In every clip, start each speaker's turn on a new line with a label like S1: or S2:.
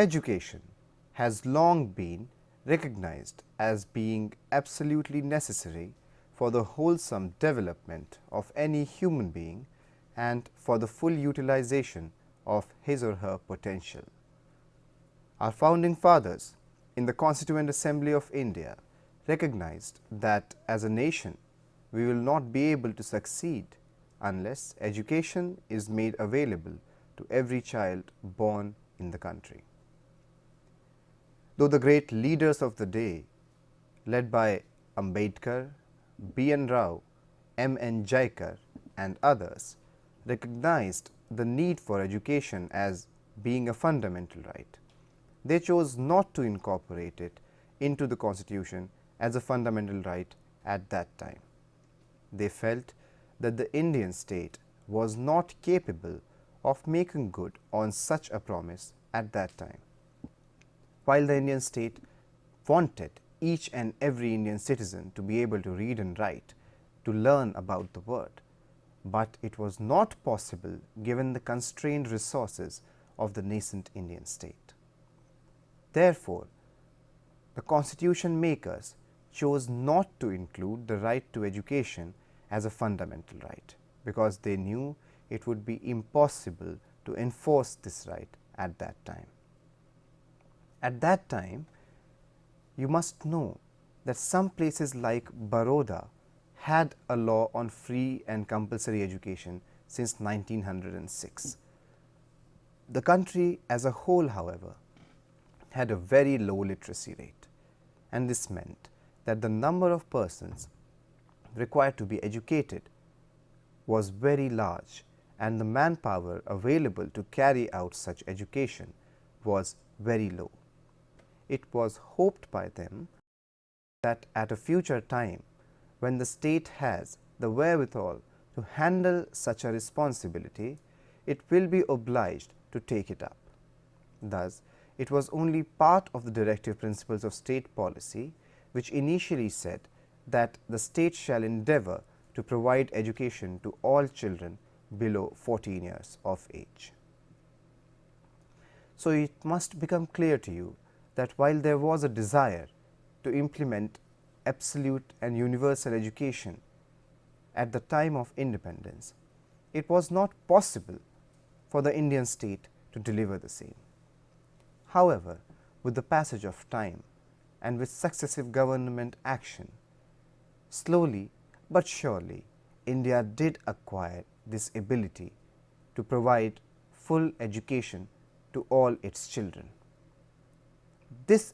S1: Education has long been recognized as being absolutely necessary for the wholesome development of any human being and for the full utilization of his or her potential. Our founding fathers in the Constituent Assembly of India recognized that as a nation we will not be able to succeed unless education is made available to every child born in the country. Though the great leaders of the day, led by Ambedkar, B.N. Rao, M.N. Jaikar and others, recognized the need for education as being a fundamental right, they chose not to incorporate it into the Constitution as a fundamental right at that time. They felt that the Indian state was not capable of making good on such a promise at that time. While the Indian state wanted each and every Indian citizen to be able to read and write, to learn about the world, but it was not possible given the constrained resources of the nascent Indian state. Therefore, the constitution makers chose not to include the right to education as a fundamental right, because they knew it would be impossible to enforce this right at that time. At that time, you must know that some places like Baroda had a law on free and compulsory education since 1906. The country as a whole, however, had a very low literacy rate, and this meant that the number of persons required to be educated was very large, and the manpower available to carry out such education was very low. It was hoped by them that at a future time, when the state has the wherewithal to handle such a responsibility, it will be obliged to take it up. Thus, it was only part of the directive principles of state policy which initially said that the state shall endeavor to provide education to all children below 14 years of age. So, it must become clear to you that while there was a desire to implement absolute and universal education at the time of independence, it was not possible for the Indian state to deliver the same. However, with the passage of time and with successive government action, slowly but surely India did acquire this ability to provide full education to all its children. This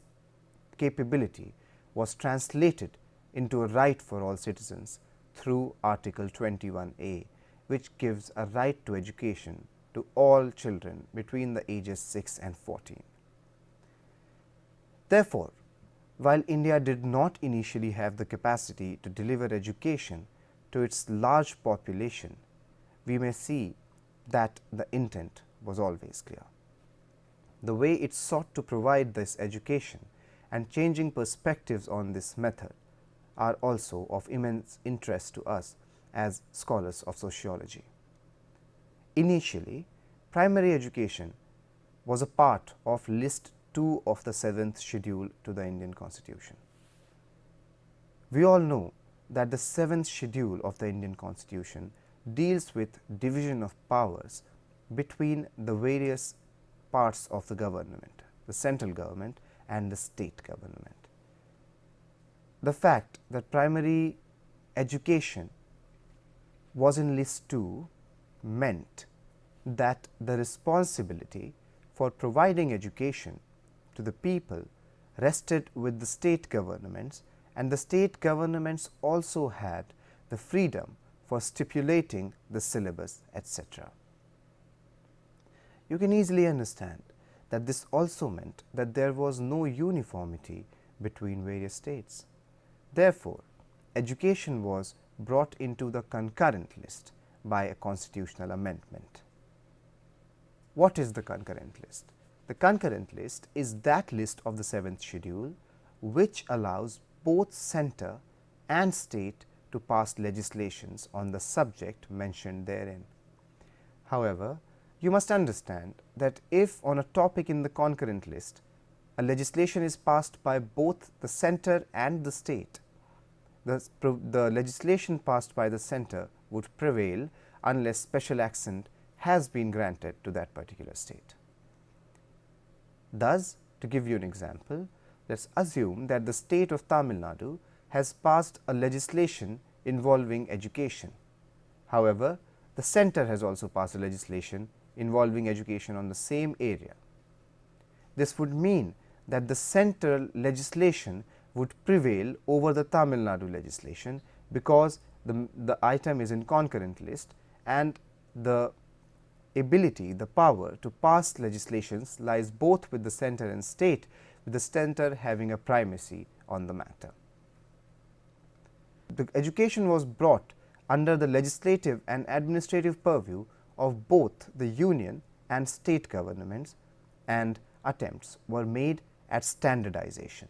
S1: capability was translated into a right for all citizens through Article 21A, which gives a right to education to all children between the ages 6 and 14. Therefore, while India did not initially have the capacity to deliver education to its large population, we may see that the intent was always clear. The way it sought to provide this education and changing perspectives on this method are also of immense interest to us as scholars of sociology. Initially, primary education was a part of List 2 of the 7th schedule to the Indian Constitution. We all know that the 7th schedule of the Indian Constitution deals with division of powers between the various parts of the government, the central government and the state government. The fact that primary education was in List 2 meant that the responsibility for providing education to the people rested with the state governments, and the state governments also had the freedom for stipulating the syllabus, etc. You can easily understand that this also meant that there was no uniformity between various states. Therefore, education was brought into the concurrent list by a constitutional amendment. What is the concurrent list? The concurrent list is that list of the 7th schedule which allows both center and state to pass legislations on the subject mentioned therein. However, You must understand that if on a topic in the concurrent list, a legislation is passed by both the centre and the state, the legislation passed by the centre would prevail unless special accent has been granted to that particular state. Thus, to give you an example, let us assume that the state of Tamil Nadu has passed a legislation involving education. However, the centre has also passed a legislation involving education on the same area. This would mean that the central legislation would prevail over the Tamil Nadu legislation, because the item is in concurrent list and the ability, the power to pass legislations lies both with the centre and state, with the centre having a primacy on the matter. The education was brought under the legislative and administrative purview of both the union and state governments, and attempts were made at standardization.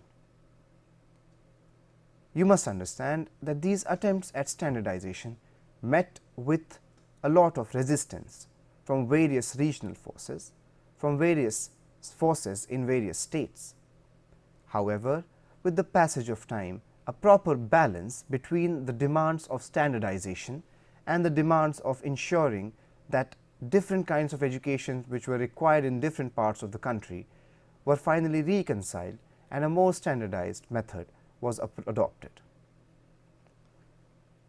S1: You must understand that these attempts at standardization met with a lot of resistance from various regional forces, from various forces in various states. However, with the passage of time, a proper balance between the demands of standardization and the demands of ensuring that different kinds of education which were required in different parts of the country were finally reconciled, and a more standardized method was adopted.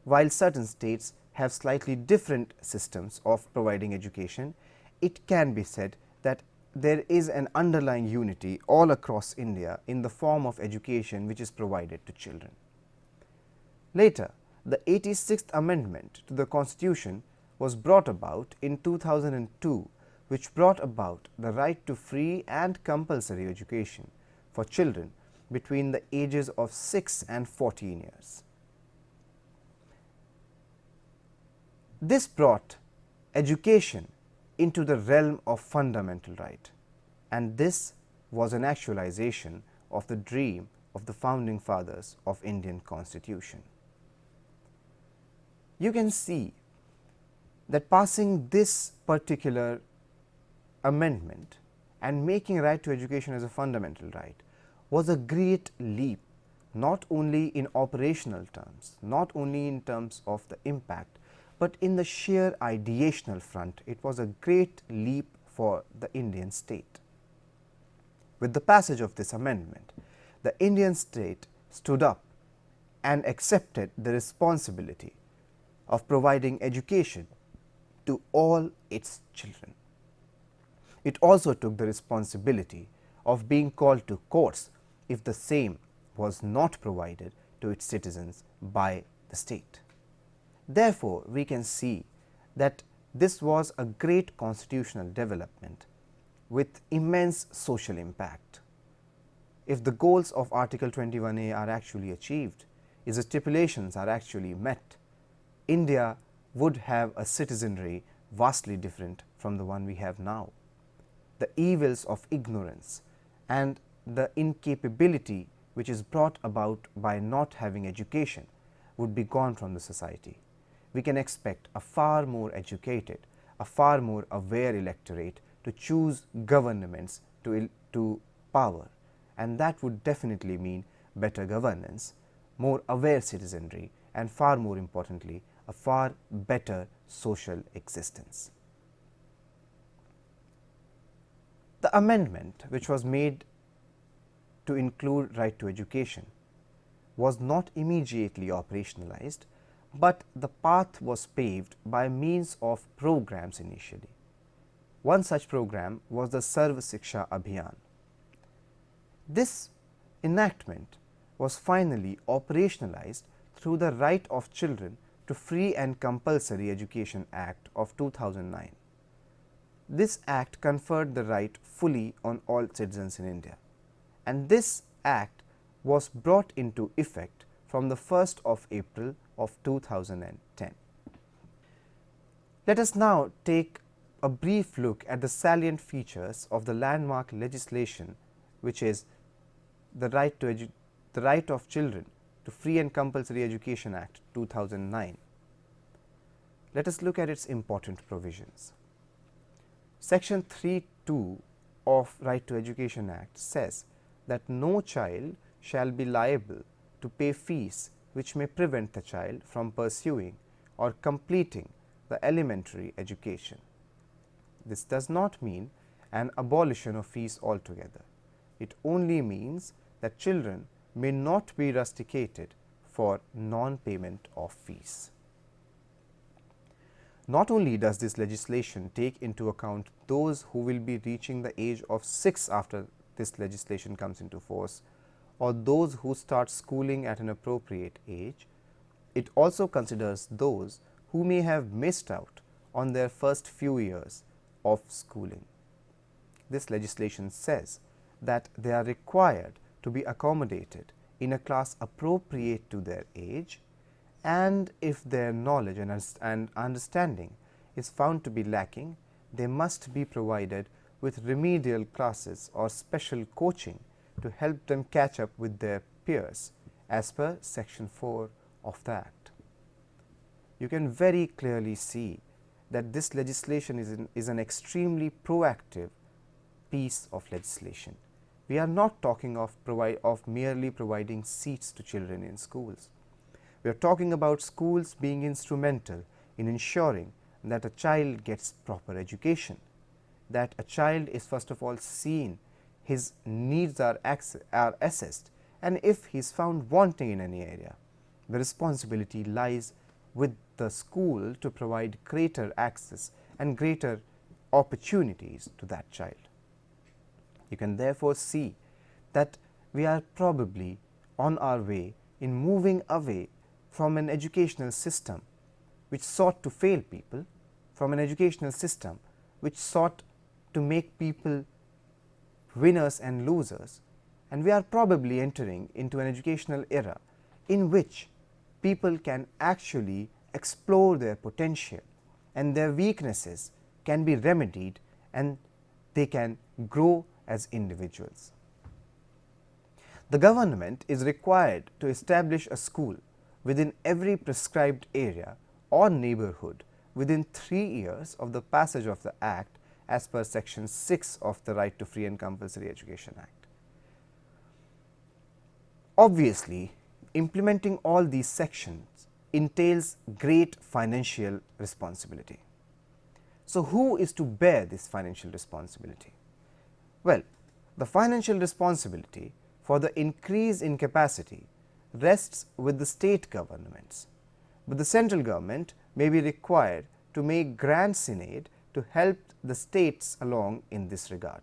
S1: While certain states have slightly different systems of providing education, it can be said that there is an underlying unity all across India in the form of education which is provided to children. Later, the 86th Amendment to the Constitution was brought about in 2002, which brought about the right to free and compulsory education for children between the ages of 6 and 14 years. This brought education into the realm of fundamental right, and this was an actualization of the dream of the founding fathers of Indian Constitution. You can see that passing this particular amendment and making right to education as a fundamental right was a great leap, not only in operational terms, not only in terms of the impact, but in the sheer ideational front. It was a great leap for the Indian state. With the passage of this amendment, the Indian state stood up and accepted the responsibility of providing education to all its children. It also took the responsibility of being called to courts if the same was not provided to its citizens by the state. Therefore, we can see that this was a great constitutional development with immense social impact. If the goals of Article 21A are actually achieved, if the stipulations are actually met, India would have a citizenry vastly different from the one we have now. The evils of ignorance and the incapability which is brought about by not having education would be gone from the society. We can expect a far more educated, a far more aware electorate to choose governments to power, and that would definitely mean better governance, more aware citizenry, and far more importantly, a far better social existence. The amendment which was made to include right to education was not immediately operationalized, but the path was paved by means of programs initially. One such program was the Sarv Shiksha Abhiyan. This enactment was finally operationalized through the Right of Children to Free and Compulsory Education Act of 2009. This act conferred the right fully on all citizens in India, and this act was brought into effect from the 1st of April of 2010. Let us now take a brief look at the salient features of the landmark legislation, which is the Right of Children to Free and Compulsory Education Act 2009. Let us look at its important provisions. Section 3(2) of Right to Education Act says that no child shall be liable to pay fees which may prevent the child from pursuing or completing the elementary education. This does not mean an abolition of fees altogether. It only means that children may not be rusticated for non-payment of fees. Not only does this legislation take into account those who will be reaching the age of 6 after this legislation comes into force, or those who start schooling at an appropriate age, it also considers those who may have missed out on their first few years of schooling. This legislation says that they are required to be accommodated in a class appropriate to their age, and if their knowledge and understanding is found to be lacking, they must be provided with remedial classes or special coaching to help them catch up with their peers as per Section 4 of the Act. You can very clearly see that this legislation is an extremely proactive piece of legislation. We are not talking of merely providing seats to children in schools. We are talking about schools being instrumental in ensuring that a child gets proper education, that a child is first of all seen, his needs are assessed, and if he is found wanting in any area, the responsibility lies with the school to provide greater access and greater opportunities to that child. You can therefore see that we are probably on our way in moving away from an educational system which sought to fail people, from an educational system which sought to make people winners and losers, and we are probably entering into an educational era in which people can actually explore their potential and their weaknesses can be remedied and they can grow as individuals. The government is required to establish a school within every prescribed area or neighborhood within 3 years of the passage of the Act as per Section 6 of the Right to Free and Compulsory Education Act. Obviously, implementing all these sections entails great financial responsibility. So, who is to bear this financial responsibility? Well, the financial responsibility for the increase in capacity rests with the state governments, but the central government may be required to make grants in aid to help the states along in this regard.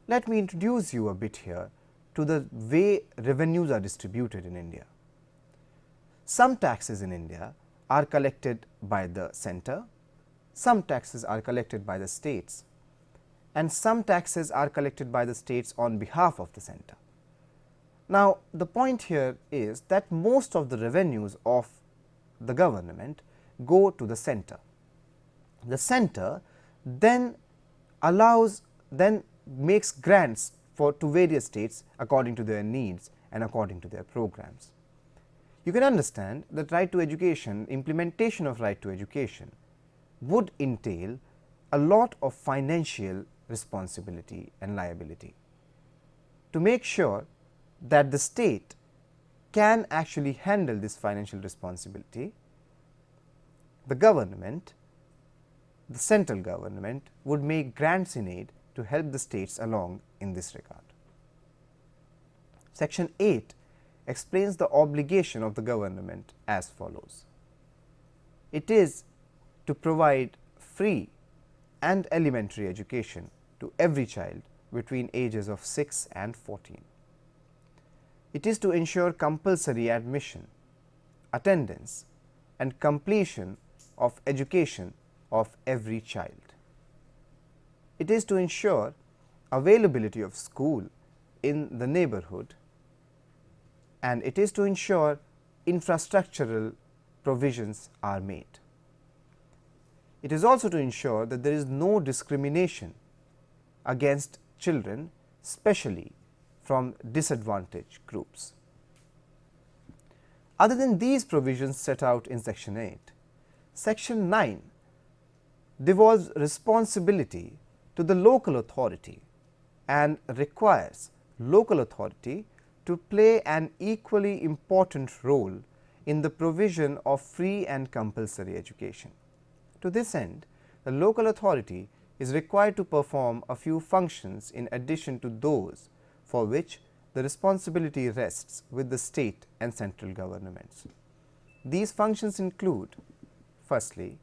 S1: Let me introduce you a bit here to the way revenues are distributed in India. Some taxes in India are collected by the center, some taxes are collected by the states, and some taxes are collected by the states on behalf of the center. Now, the point here is that most of the revenues of the government go to the center. The center then makes grants to various states according to their needs and according to their programs. You can understand that right to education, implementation of right to education would entail a lot of financial responsibility and liability. To make sure that the state can actually handle this financial responsibility, the government, the central government would make grants in aid to help the states along in this regard. Section 8 explains the obligation of the government as follows. It is to provide free and elementary education to every child between ages of 6 and 14. It is to ensure compulsory admission, attendance, and completion of education of every child. It is to ensure availability of school in the neighborhood, and it is to ensure infrastructural provisions are made. It is also to ensure that there is no discrimination against children, especially from disadvantaged groups. Other than these provisions set out in Section 8, Section 9 devolves responsibility to the local authority and requires local authority to play an equally important role in the provision of free and compulsory education. To this end, the local authority is required to perform a few functions in addition to those for which the responsibility rests with the state and central governments. These functions include, firstly,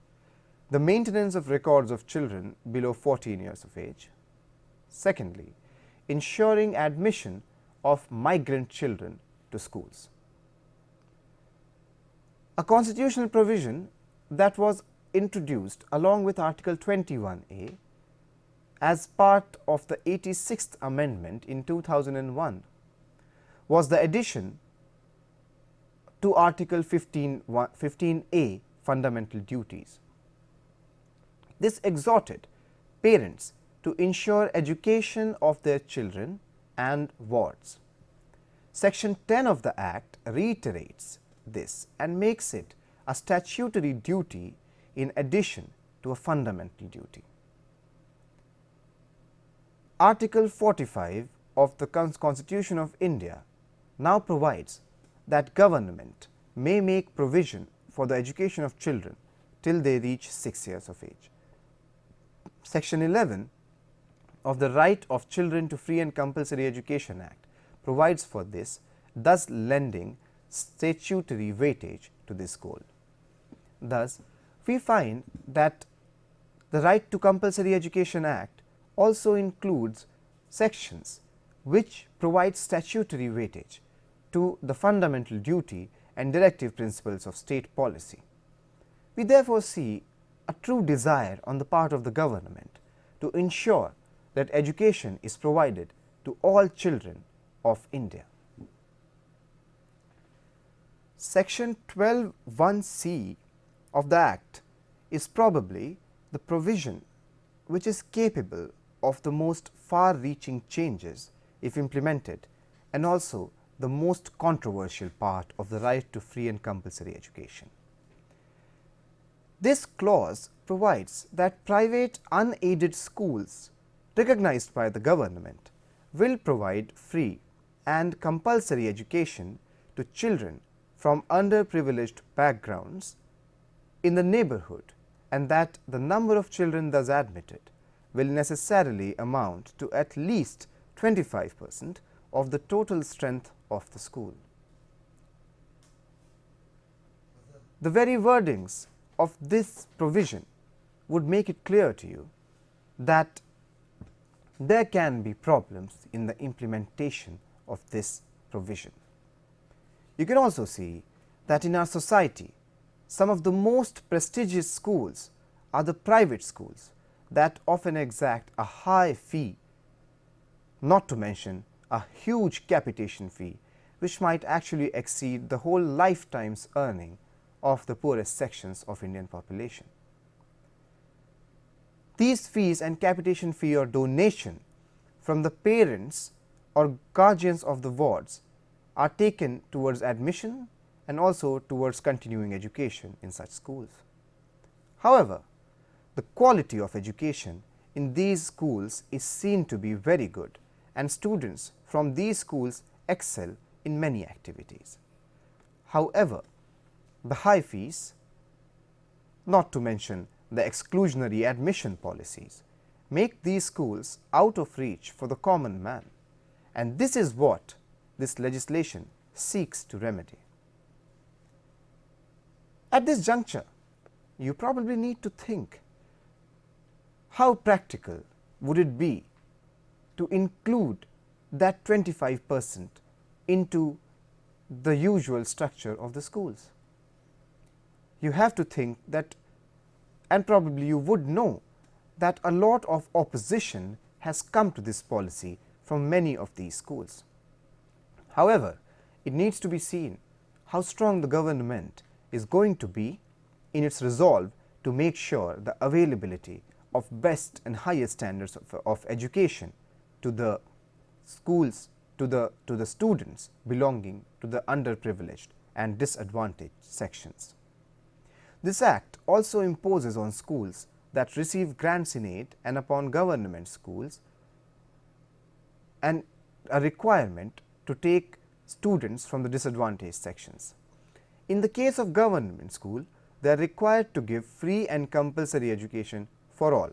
S1: the maintenance of records of children below 14 years of age. Secondly, ensuring admission of migrant children to schools. A constitutional provision that was introduced along with Article 21A as part of the 86th Amendment in 2001 was the addition to Article 15A, Fundamental Duties. This exhorted parents to ensure education of their children and wards. Section 10 of the Act reiterates this and makes it a statutory duty in addition to a fundamental duty. Article 45 of the Constitution of India now provides that government may make provision for the education of children till they reach 6 years of age. Section 11 of the Right of Children to Free and Compulsory Education Act provides for this, thus lending statutory weightage to this goal. Thus, we find that the Right to Compulsory Education Act also includes sections which provide statutory weightage to the fundamental duty and directive principles of state policy. We therefore see a true desire on the part of the government to ensure that education is provided to all children of India. Section 12(1)(c) of the Act is probably the provision which is capable of the most far-reaching changes if implemented, and also the most controversial part of the right to free and compulsory education. This clause provides that private unaided schools recognized by the government will provide free and compulsory education to children from underprivileged backgrounds in the neighborhood, and that the number of children thus admitted will necessarily amount to at least 25% of the total strength of the school. The very wordings of this provision would make it clear to you that there can be problems in the implementation of this provision. You can also see that in our society, some of the most prestigious schools are the private schools that often exact a high fee, not to mention a huge capitation fee, which might actually exceed the whole lifetime's earning of the poorest sections of Indian population. These fees and capitation fee or donation from the parents or guardians of the wards are taken towards admission and also towards continuing education in such schools. However, the quality of education in these schools is seen to be very good, and students from these schools excel in many activities. However, the high fees, not to mention the exclusionary admission policies, make these schools out of reach for the common man, and this is what this legislation seeks to remedy. At this juncture, you probably need to think, how practical would it be to include that 25% into the usual structure of the schools? You have to think that, and probably you would know, that a lot of opposition has come to this policy from many of these schools. However, it needs to be seen how strong the government is going to be in its resolve to make sure the availability of best and highest standards of education to the schools, to the students belonging to the underprivileged and disadvantaged sections. This Act also imposes on schools that receive grants in aid and upon government schools, and a requirement to take students from the disadvantaged sections. In the case of government school, they are required to give free and compulsory education for all.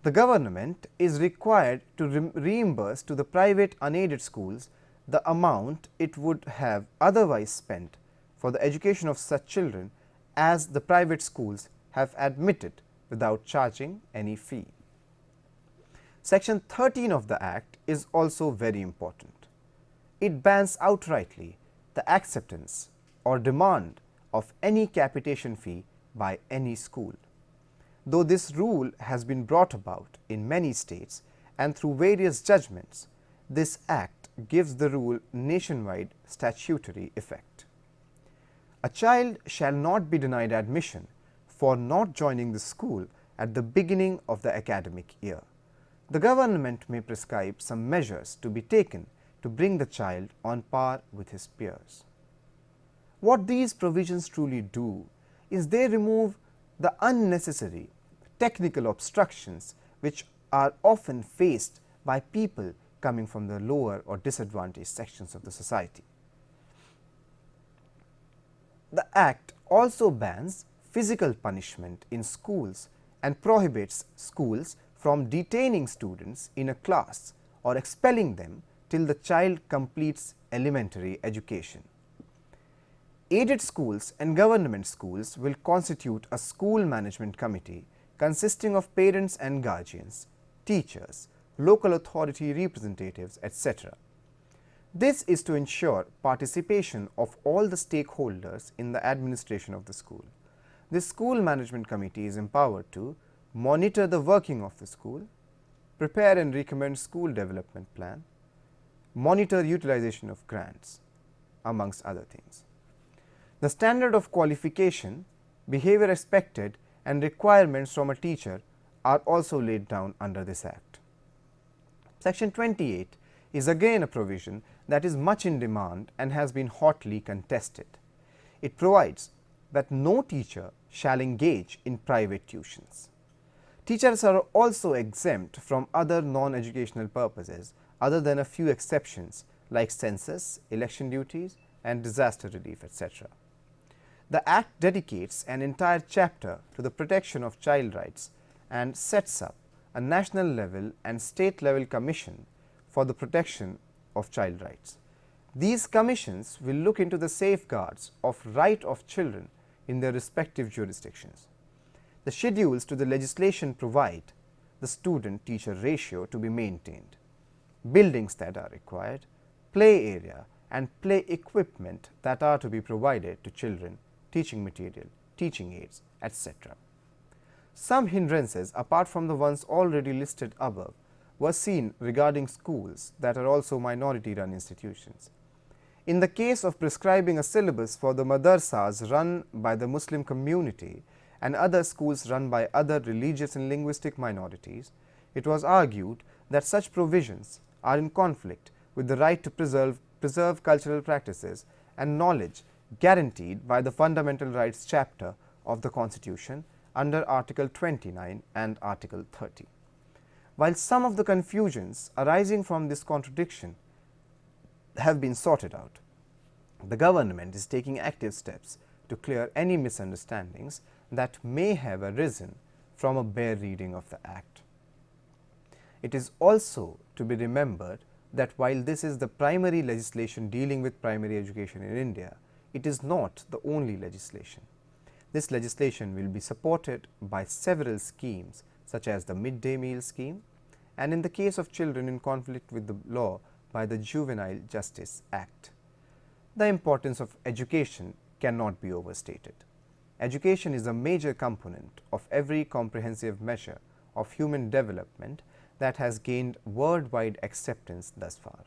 S1: The government is required to reimburse to the private unaided schools the amount it would have otherwise spent for the education of such children as the private schools have admitted without charging any fee. Section 13 of the Act is also very important. It bans outrightly the acceptance or demand of any capitation fee by any school. Though this rule has been brought about in many states and through various judgments, this Act gives the rule nationwide statutory effect. A child shall not be denied admission for not joining the school at the beginning of the academic year. The government may prescribe some measures to be taken to bring the child on par with his peers. What these provisions truly do is they remove the unnecessary technical obstructions which are often faced by people coming from the lower or disadvantaged sections of the society. The Act also bans physical punishment in schools and prohibits schools from detaining students in a class or expelling them till the child completes elementary education. Aided schools and government schools will constitute a school management committee consisting of parents and guardians, teachers, local authority representatives, etc. This is to ensure participation of all the stakeholders in the administration of the school. This school management committee is empowered to monitor the working of the school, prepare and recommend school development plan, monitor utilization of grants, amongst other things. The standard of qualification, behavior expected and requirements from a teacher are also laid down under this Act. Section 28 is again a provision that is much in demand and has been hotly contested. It provides that no teacher shall engage in private tuitions. Teachers are also exempt from other non-educational purposes other than a few exceptions like census, election duties and disaster relief, etc. The Act dedicates an entire chapter to the protection of child rights and sets up a national level and state level commission for the protection of child rights. These commissions will look into the safeguards of right of children in their respective jurisdictions. The schedules to the legislation provide the student-teacher ratio to be maintained, buildings that are required, play area and play equipment that are to be provided to children, teaching material, teaching aids, etc. Some hindrances apart from the ones already listed above were seen regarding schools that are also minority-run institutions. In the case of prescribing a syllabus for the madrasas run by the Muslim community and other schools run by other religious and linguistic minorities, it was argued that such provisions are in conflict with the right to preserve cultural practices and knowledge guaranteed by the Fundamental Rights chapter of the Constitution under Article 29 and Article 30. While some of the confusions arising from this contradiction have been sorted out, the government is taking active steps to clear any misunderstandings that may have arisen from a bare reading of the Act. It is also to be remembered that while this is the primary legislation dealing with primary education in India, it is not the only legislation. This legislation will be supported by several schemes such as the midday meal scheme and in the case of children in conflict with the law by the Juvenile Justice Act. The importance of education cannot be overstated. Education is a major component of every comprehensive measure of human development that has gained worldwide acceptance thus far.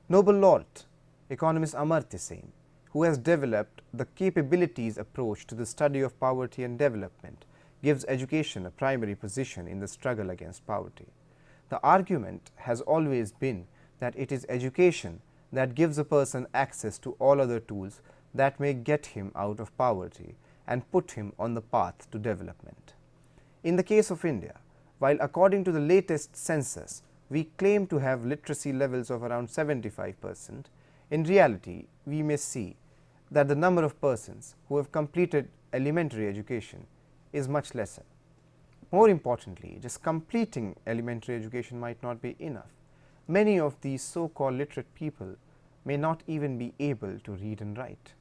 S1: Nobel laureate economist Amartya Sen, who has developed the capabilities approach to the study of poverty and development, gives education a primary position in the struggle against poverty. The argument has always been that it is education that gives a person access to all other tools that may get him out of poverty and put him on the path to development. In the case of India, while according to the latest census, we claim to have literacy levels of around 75%, in reality, we may see that the number of persons who have completed elementary education is much lesser. More importantly, just completing elementary education might not be enough. Many of these so-called literate people may not even be able to read and write.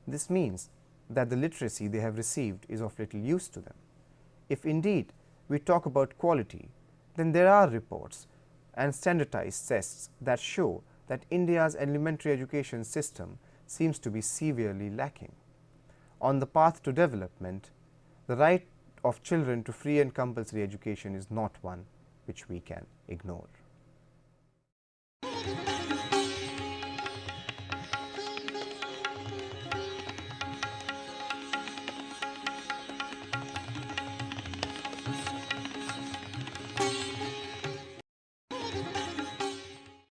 S1: This means that the literacy they have received is of little use to them. If indeed we talk about quality, then there are reports and standardized tests that show that India's elementary education system seems to be severely lacking. On the path to development, the right of children to free and compulsory education is not one which we can ignore.